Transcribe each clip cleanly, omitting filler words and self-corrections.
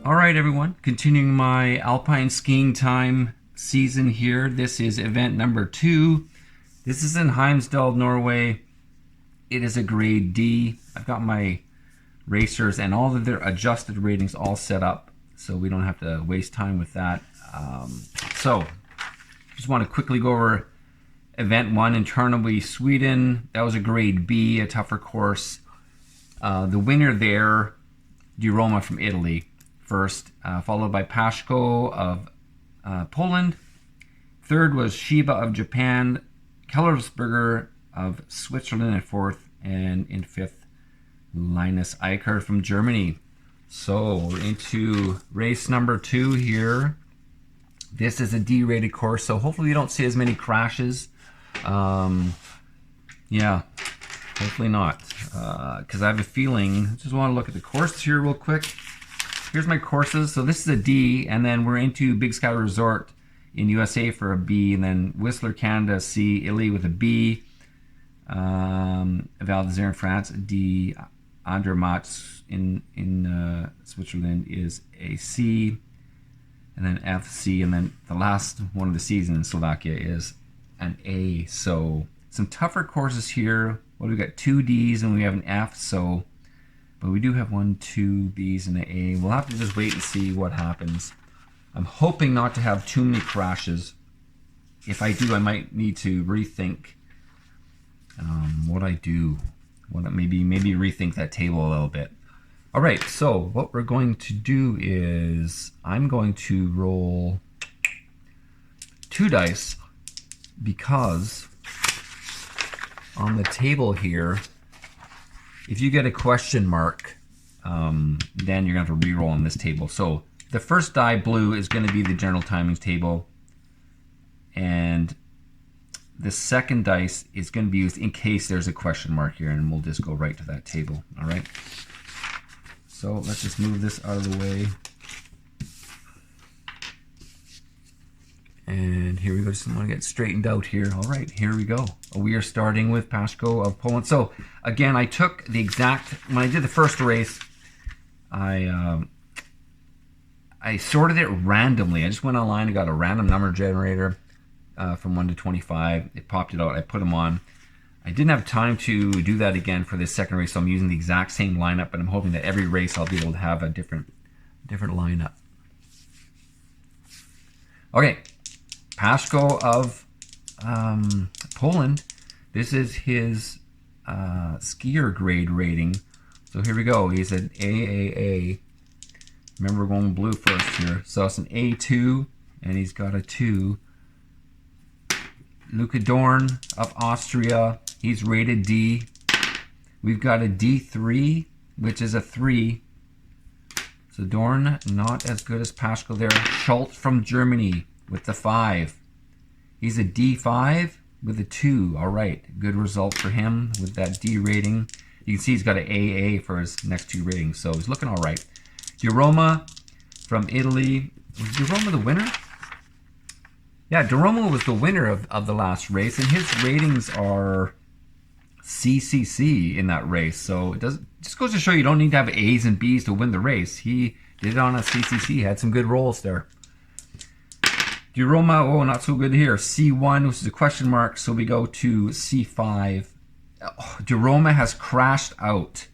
All right, everyone. Continuing my Alpine skiing time season here. This is event number 2. This is in Hemsedal, Norway. It is a grade D. I've got my racers and all of their adjusted ratings all set up, so we don't have to waste time with that. So, just want to quickly go over event 1 in Terneby, Sweden. That was a grade B, a tougher course. The winner there, Roma from Italy. First, followed by Paszko of Poland. Third was Shiba of Japan, Kellersberger of Switzerland at fourth, and in fifth, Linus Eichert from Germany. So we're into race number 2 here. This is a D-rated course, so hopefully we don't see as many crashes. Yeah, hopefully not, because I have a feeling. Just want to look at the course here real quick. Here's my courses. So this is a D, and then we're into Big Sky Resort in USA for a B, and then Whistler, Canada, C, Italy with a B, Val d'Isère in France, a D, Andermatt in Switzerland is a C, and then F, C, and then the last one of the season in Slovakia is an A. So some tougher courses here. What do we got? 2 Ds and we have an F. So. But we do have 1, 2 Bs and an A. We'll have to just wait and see what happens. I'm hoping not to have too many crashes. If I do, I might need to rethink what I do. Maybe rethink that table a little bit. All right, so what we're going to do is I'm going to roll 2 dice because on the table here, if you get a question mark, then you're going to have to re-roll on this table. So the first die, blue, is going to be the general timings table. And the second dice is going to be used in case there's a question mark here, and we'll just go right to that table. All right? So let's just move this out of the way. And here we go. Just want to get straightened out here. All right, here we go. We are starting with Paszko of Poland. So again, I took the exact, when I did the first race, I sorted it randomly. I just went online and got a random number generator from 1 to 25. It popped it out. I put them on. I didn't have time to do that again for this second race, so I'm using the exact same lineup, but I'm hoping that every race I'll be able to have a different lineup. Okay. Paszko of Poland. This is his skier grade rating. So here we go. He's an AAA. Remember, we're going blue first here. So it's an A2, and he's got a 2. Luca Dorn of Austria. He's rated D. We've got a D3, which is a 3. So Dorn, not as good as Paszko there. Schultz from Germany with the 5. He's a D5 with a 2. All right, good result for him with that D rating. You can see he's got an AA for his next 2 ratings, so he's looking all right. Roma from Italy. Was Roma the winner? Yeah, Roma was the winner of the last race, and his ratings are CCC in that race. So it just goes to show you don't need to have A's and B's to win the race. He did it on a CCC, had some good rolls there. Roma, oh, not so good here. C1, which is a question mark, so we go to C5. Oh, Roma has crashed out.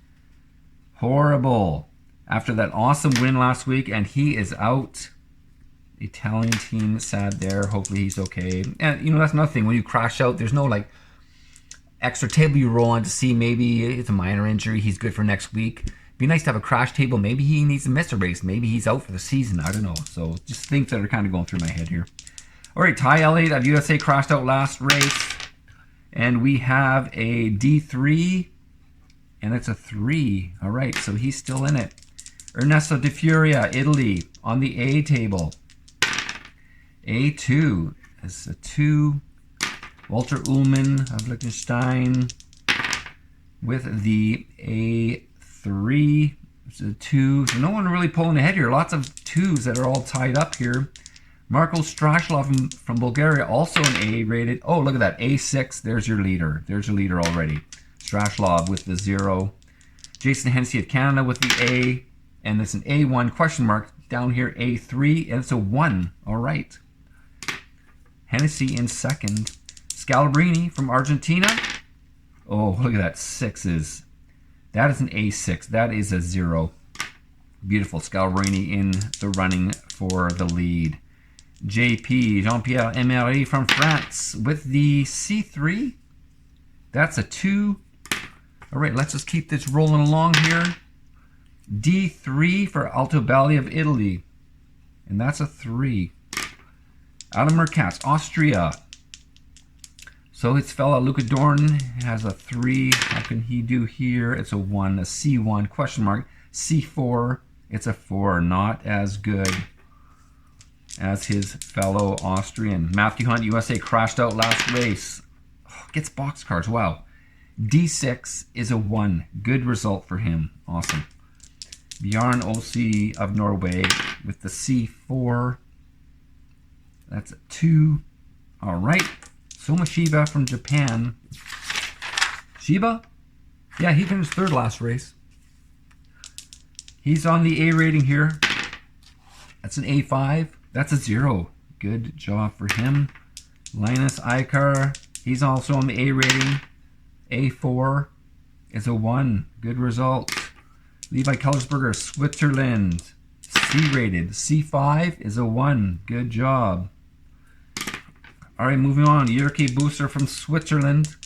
Horrible. After that awesome win last week, and he is out. Italian team, sad there. Hopefully he's okay. And, that's another thing. When you crash out, there's no, extra table you roll on to see maybe it's a minor injury. He's good for next week. Be nice to have a crash table. Maybe he needs to miss a race. Maybe he's out for the season. I don't know. So just things that are kind of going through my head here. All right, Ty Elliott of USA crashed out last race. And we have a D3. And it's a 3. All right, so he's still in it. Ernesto Di Furia, Italy, on the A table. A2 is a 2. Walter Ullmann of Liechtenstein with the A3. It's a 2. So no one really pulling ahead here. Lots of 2s that are all tied up here. Marko Strašlov from Bulgaria, also an A rated. Oh, look at that. A6. There's your leader. There's your leader already. Strašlov with the 0. Jason Hensey of Canada with the A. And it's an A1 question mark. down here, A3, and it's a 1. All right. Hennessy in second. Scalabrini from Argentina. Oh, look at that, 6s. That is an A6. That is a 0. Beautiful. Scalabrini in the running for the lead. JP, Jean-Pierre Emery from France with the C3. That's a 2. All right, let's just keep this rolling along here. D3 for Altobelli of Italy. And that's a 3. Adam Merkatz, Austria. So his fella Luca Dorn has a 3. How can he do here? It's a 1, a C1, question mark. C4, it's a 4. Not as good as his fellow Austrian. Matthew Hunt, USA, crashed out last race. Oh, gets box cars, wow. D6 is a 1. Good result for him. Awesome. Bjarne Olsi of Norway with the C4. That's a 2. All right. Soma Shiba from Japan. Shiba? Yeah, he finished 3rd last race. He's on the A rating here. That's an A5. That's a 0. Good job for him. Linus Eikar. He's also on the A rating. A4 is a 1. Good result. Levi Kellersberger, Switzerland. C rated. C5 is a 1. Good job. All right, moving on. Jyrki Booster from Switzerland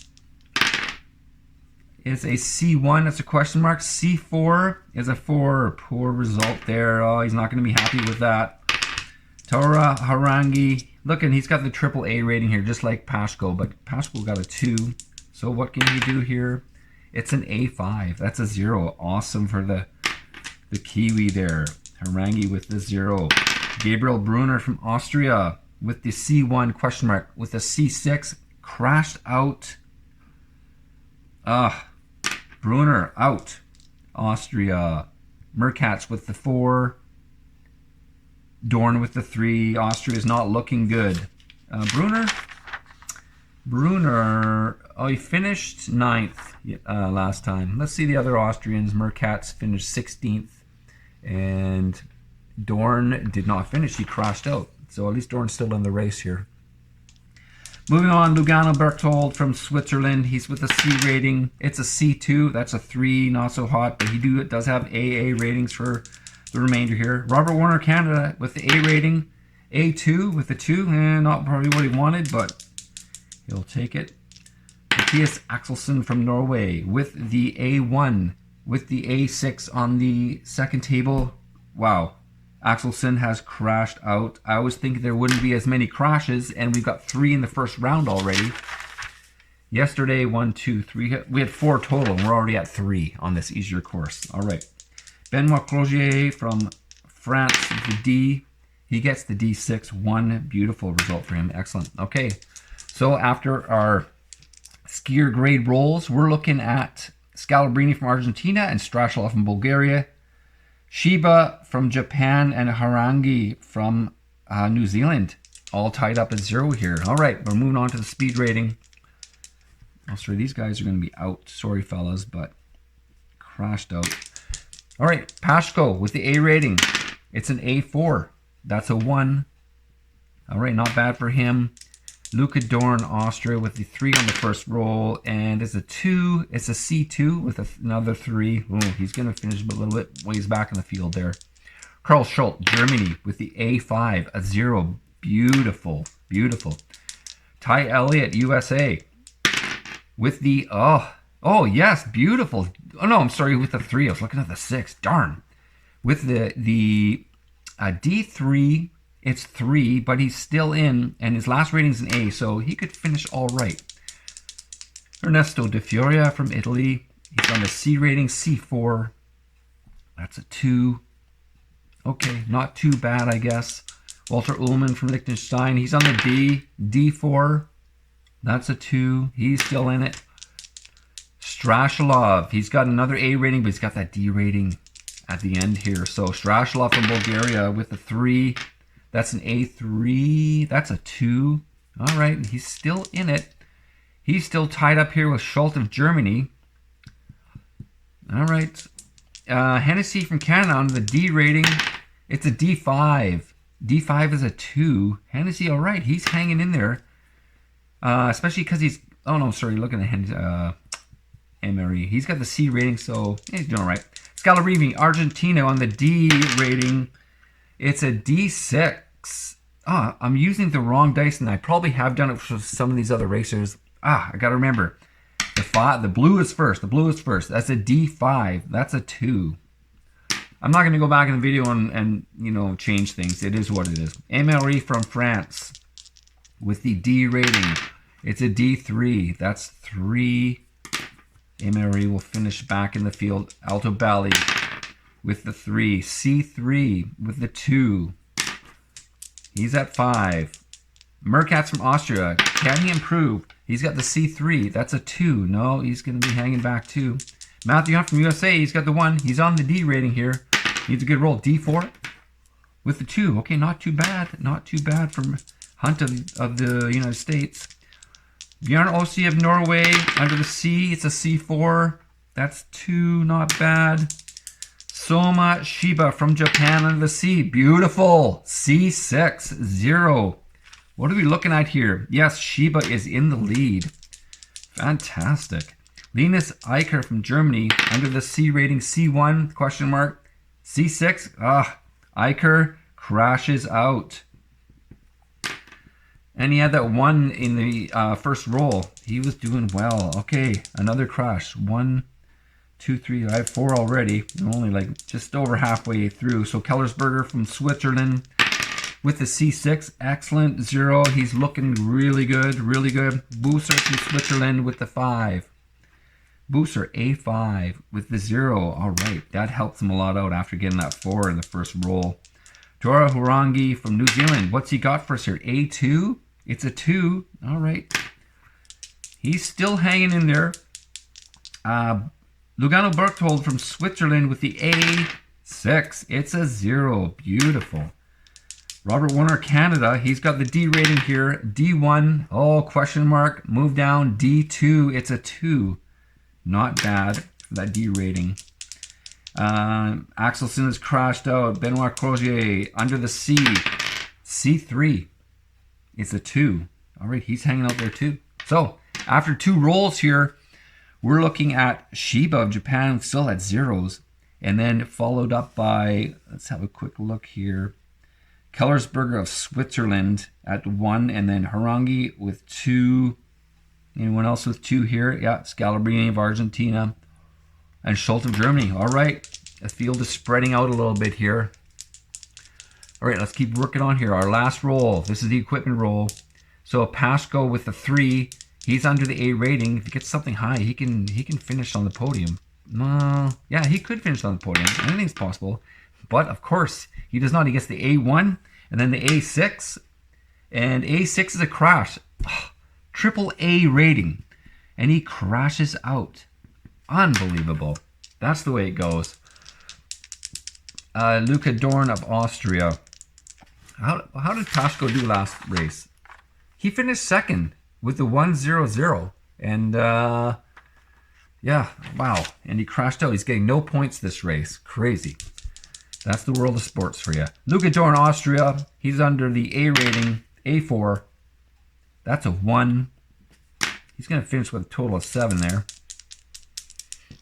is a C1. That's a question mark. C4 is a 4. Poor result there. Oh, he's not going to be happy with that. Tora Harangi. Look, and he's got the triple A rating here, just like Pashko, but Pashko got a 2. So what can he do here? It's an A5. That's a 0. Awesome for the Kiwi there. Harangi with the 0. Gabriel Brunner from Austria with the C1 question mark with the C6. Crashed out. Brunner out. Austria. Merkatz with the 4. Dorn with the 3. Austria is not looking good. Brunner, oh, he finished 9th last time. Let's see the other Austrians. Merkatz finished 16th. And Dorn did not finish. He crashed out. So at least Dorn's still in the race here. Moving on, Lugano Berthold from Switzerland. He's with a C rating. It's a C2. That's a 3. Not so hot, but he does have AA ratings for the remainder here. Robert Warner Canada with the A rating. A2 with the 2. Not probably what he wanted, but he'll take it. Matthias Axelsson from Norway with the A1. With the A6 on the second table. Wow. Axelsson has crashed out. I was thinking there wouldn't be as many crashes, and we've got 3 in the first round already. Yesterday, 1, 2, 3. We had 4 total, and we're already at 3 on this easier course. All right. Benoit Clogier from France, the D. He gets the D6. 1 beautiful result for him. Excellent. Okay. So after our skier grade rolls, we're looking at Scalabrini from Argentina and Strashilov from Bulgaria. Shiba from Japan and Harangi from New Zealand. All tied up at 0 here. All right, we're moving on to the speed rating. Oh, sorry, these guys are going to be out. Sorry, fellas, but crashed out. All right, Pashko with the A rating. It's an A4. That's a 1. All right, not bad for him. Luca Dorn, Austria with the 3 on the first roll, and it's a 2. It's a C2 with another 3. Ooh, he's going to finish a little bit ways back in the field there. Karl Schultz, Germany with the A5, a 0. Beautiful, beautiful. Ty Elliott, USA with the, oh yes, beautiful. Oh no, I'm sorry, with the 3. I was looking at the 6. Darn. With the D3. It's 3, but he's still in, and his last rating's an A, so he could finish all right. Ernesto De Fioria from Italy. He's on the C rating, C4. That's a 2. Okay, not too bad, I guess. Walter Ullman from Liechtenstein. He's on the D, D4. That's a 2. He's still in it. Strashilov. He's got another A rating, but he's got that D rating at the end here. So Strashilov from Bulgaria with the 3. That's an A3. That's a 2. All right, he's still in it. He's still tied up here with Schultz of Germany. All right. Hennessy from Canada on the D rating. It's a D5. D5 is a 2. Hennessy, all right. He's hanging in there. Especially because he's... Oh, no, sorry. Look at the MRE. He's got the C rating, so he's doing all right. Scalabrini, Argentina on the D rating. It's a D6. I'm using the wrong dice, and I probably have done it for some of these other racers. I got to remember. The blue is first. The blue is first. That's a D5. That's a 2. I'm not going to go back in the video and you know, change things. It is what it is. MLE from France with the D rating. It's a D3. That's 3. MLE will finish back in the field. Alto Bali with the 3. C3 with the 2. He's at 5. Merkatz from Austria. Can he improve? He's got the C3. That's a 2. No, he's going to be hanging back too. Matthew Hunt from USA. He's got the 1. He's on the D rating here. Needs a good roll. D4 with the 2. Okay, not too bad. Not too bad from Hunt of the United States. Bjorn Ossi of Norway under the C. It's a C4. That's 2. Not bad. Soma Shiba from Japan under the C. Beautiful. C6. 0. What are we looking at here? Yes, Shiba is in the lead. Fantastic. Linus Eicher from Germany under the C rating. C1, question mark. C6. Eicher crashes out. And he had that 1 in the first roll. He was doing well. Okay, another crash. 1, 2, 3. I have 4 already. I'm only like just over halfway through. So Kellersberger from Switzerland with the C6. Excellent. 0. He's looking really good. Really good. Busser from Switzerland with the 5. Busser, A5 with the 0. All right. That helps him a lot out after getting that 4 in the first roll. Tora Hurangi from New Zealand. What's he got for us here? A2. It's a 2. All right. He's still hanging in there. Lugano Berchtold from Switzerland with the A6. It's a 0. Beautiful. Robert Warner, Canada. He's got the D rating here. D1. Oh, question mark. Move down. D2. It's a 2. Not bad for that D rating. Axelson has crashed out. Benoit Crozier under the C. C3. It's a 2. All right, he's hanging out there too. So after 2 rolls here, we're looking at Shiba of Japan still at 0s. And then followed up by, let's have a quick look here. Kellersberger of Switzerland at 1. And then Harangi with 2. Anyone else with 2 here? Yeah, Scalabrini of Argentina. And Schultz of Germany. All right, the field is spreading out a little bit here. All right, let's keep working on here. Our last roll. This is the equipment roll. So Pasco with the 3. He's under the A rating. If he gets something high, he can finish on the podium. Yeah, he could finish on the podium. Anything's possible. But of course, he does not. He gets the A1 and then the A6. And A6 is a crash. Triple A rating. And he crashes out. Unbelievable. That's the way it goes. Luca Dorn of Austria. How did Pasco do last race? He finished second with the 1-0-0. And yeah, wow. And he crashed out. He's getting no points this race. Crazy. That's the world of sports for you. Luca Dorn, Austria. He's under the A rating. A4. That's a 1. He's going to finish with a total of 7 there.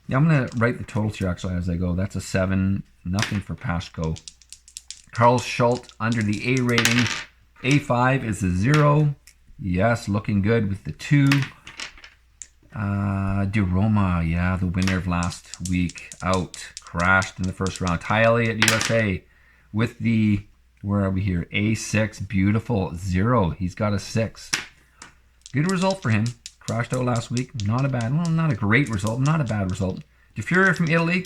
Yeah, I'm going to write the totals here actually as I go. That's a 7. Nothing for Pasco. Carl Schultz under the A rating. A5 is a 0. Yes, looking good with the 2. De Roma, yeah, the winner of last week. Out. Crashed in the first round. Ty Elliott, USA, with the, where are we here? A6. Beautiful. 0. He's got a 6. Good result for him. Crashed out last week. Not a bad, well, not a great result. Not a bad result. De Furia from Italy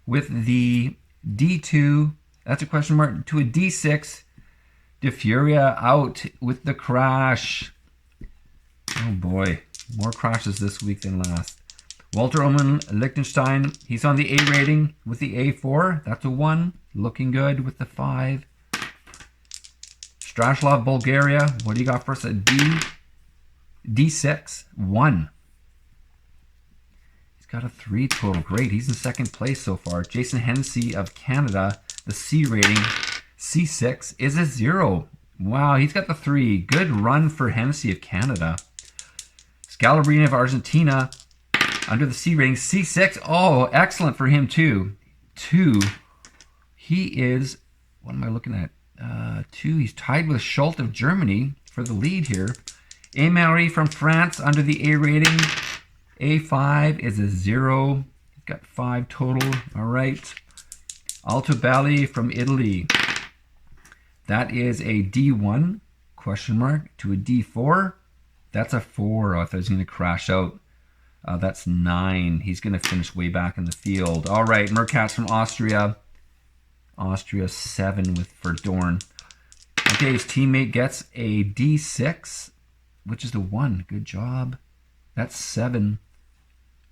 with the D2. That's a question mark to a D6. De Furia out with the crash. Oh boy. More crashes this week than last. Walter Oman, Liechtenstein. He's on the A rating with the A4. That's a 1. Looking good with the 5. Straslov, Bulgaria. What do you got for us? A D6. 1. He's got a 3 total. Great. He's in second place so far. Jason Hennessy of Canada The C rating, C6, is a 0. Wow, he's got the 3. Good run for Hemsedal of Canada. Scalabrini of Argentina, under the C rating, C6. Oh, excellent for him too. 2. He is, what am I looking at? 2. He's tied with Schultz of Germany for the lead here. Emery from France under the A rating. A5 is a 0. He's got 5 total. All right. Altobelli from Italy. That is a D1, question mark, to a D4. That's a 4. I thought he was going to crash out. That's 9. He's going to finish way back in the field. All right, Merkatz from Austria. Austria 7 for Dorn. Okay, his teammate gets a D6, which is the 1. Good job. That's 7.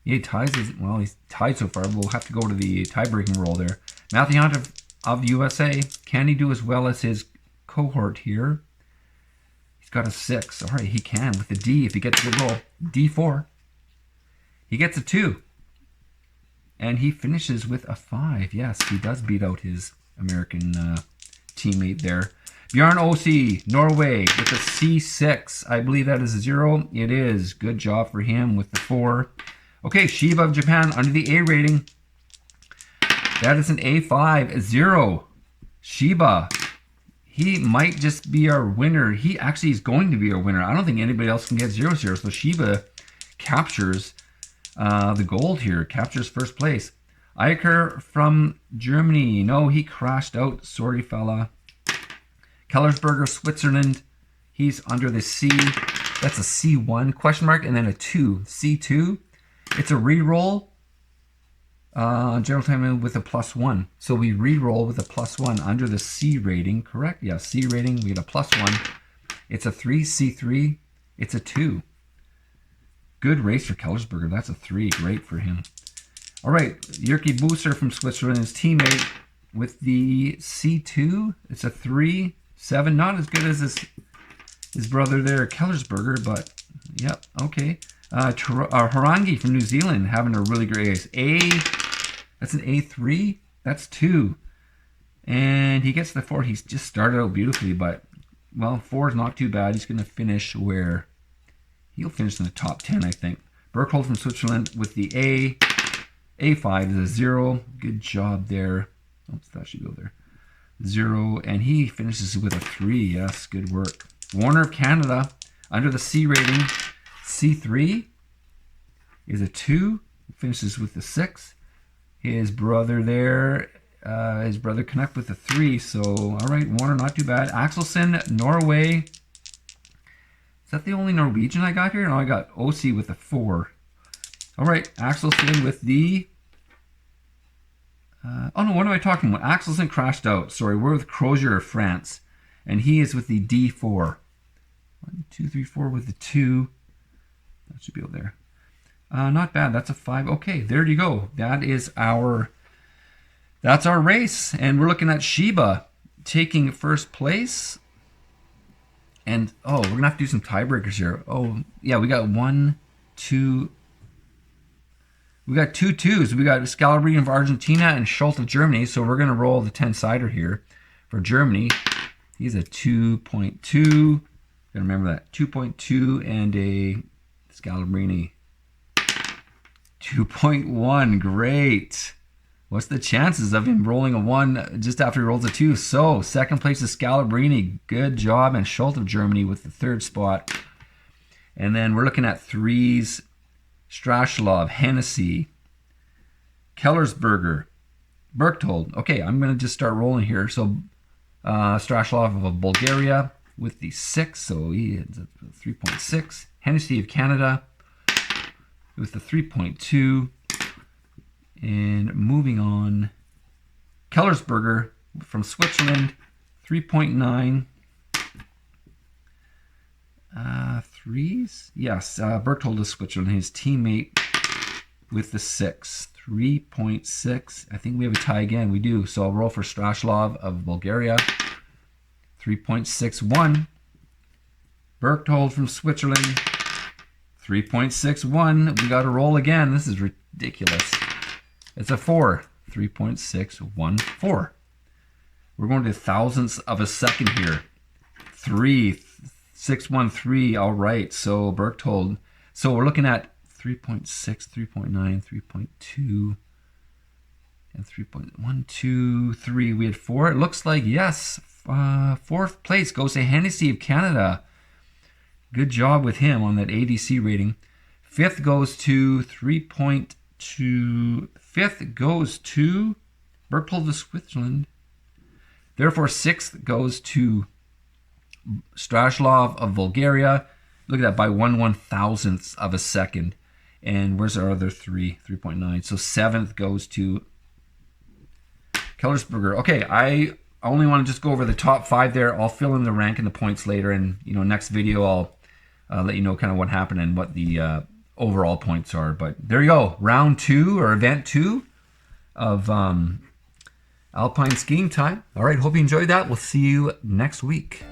He ties his, well, he's tied so far. We'll have to go to the tie-breaking roll there. Matthew Hunt of USA. Can he do as well as his cohort here? He's got a 6. All right, he can with a D if he gets a good roll. D4. He gets a 2. And he finishes with a 5. Yes, he does beat out his American teammate there. Bjorn Osi, Norway, with a C6. I believe that is a 0. It is. Good job for him with the 4. Okay, Shiba of Japan under the A rating. That is an A5, a 0. Shiba. He might just be our winner. He actually is going to be our winner. I don't think anybody else can get 0, 0. So Shiba captures the gold here, captures first place. Eicher from Germany. No, he crashed out. Sorry, fella. Kellersberger, Switzerland. He's under the C. That's a C1, question mark, and then a 2. C2. It's a re-roll. General time with a +1. So we re-roll with a +1 under the C rating, correct? Yeah, C rating, we get a +1. It's a 3, C3. It's a 2. Good race for Kellersberger. That's a 3. Great for him. All right, Jyrki Buser from Switzerland, his teammate with the C2. It's a 3, 7. Not as good as his brother there, Kellersberger, but yep, okay. Harangi from New Zealand having a really great race. That's an A3. That's 2. And he gets the 4. He's just started out beautifully, but, well, 4 is not too bad. He's going to finish where? He'll finish in the top 10, I think. Berkhold from Switzerland with the A. A5 is a 0. Good job there. Oops, that should go there. 0. And he finishes with a 3. Yes, good work. Warner of Canada under the C rating. C3 is a 2. Finishes with the 6. His brother there, his brother connect with the 3. So, all right, Warner, not too bad. Axelsen, Norway. Is that the only Norwegian I got here? No, I got OC with a 4. All right, Axelsen with the... oh, no, what am I talking about? Axelsen crashed out. Sorry, we're with Crozier of France. And he is with the D4. 1, 2, 3, 4 with the 2. That should be over there. Not bad. That's a 5. Okay, there you go. That's our race. And we're looking at Shiba taking first place. And, oh, we're going to have to do some tiebreakers here. Oh, yeah, we got 1, 2. We got 2 2s. We got Scalabrini of Argentina and Schultz of Germany. So we're going to roll the 10-sider here for Germany. He's a 2.2. Gotta remember that. 2.2 and a Scalabrini 2.1. Great. What's the chances of him rolling a 1 just after he rolls a 2? So, second place is Scalabrini. Good job. And Schultz of Germany with the 3rd spot. And then we're looking at 3s. Strashlov, Hennessy, Kellersberger, Berkhold. Okay, I'm going to just start rolling here. So, Strashlov of Bulgaria with the 6. So, he is 3.6. Hennessy of Canada with the 3.2. And moving on, Kellersberger from Switzerland, 3.9. 3s? Yes, Berkhold of Switzerland, his teammate with the 6. 3.6. I think we have a tie again. We do. So I'll roll for Strashlov of Bulgaria. 3.61. Berkhold from Switzerland. 3.61. We got to roll again. This is ridiculous. It's a 4. 3.614. We're going to thousandths of a second here. 613. All right. So Berchtold. So we're looking at 3.6, 3.9, 3.2, and 3.1, 2, 3. We had 4. It looks like, yes, fourth place goes to Hennessy of Canada. Good job with him on that ADC rating. Fifth goes to 3.2. Fifth goes to Berchtold of Switzerland. Therefore, sixth goes to Straslov of Bulgaria. Look at that, by 1/1000th of a second. And where's our other 3? 3.9. So seventh goes to Kellersberger. Okay, I only want to just go over the top 5 there. I'll fill in the rank and the points later. And, next video I'll let you know kind of what happened and what the overall points are. But there you go. Round 2 or event 2 of Alpine skiing time. All right, hope you enjoyed that. We'll see you next week.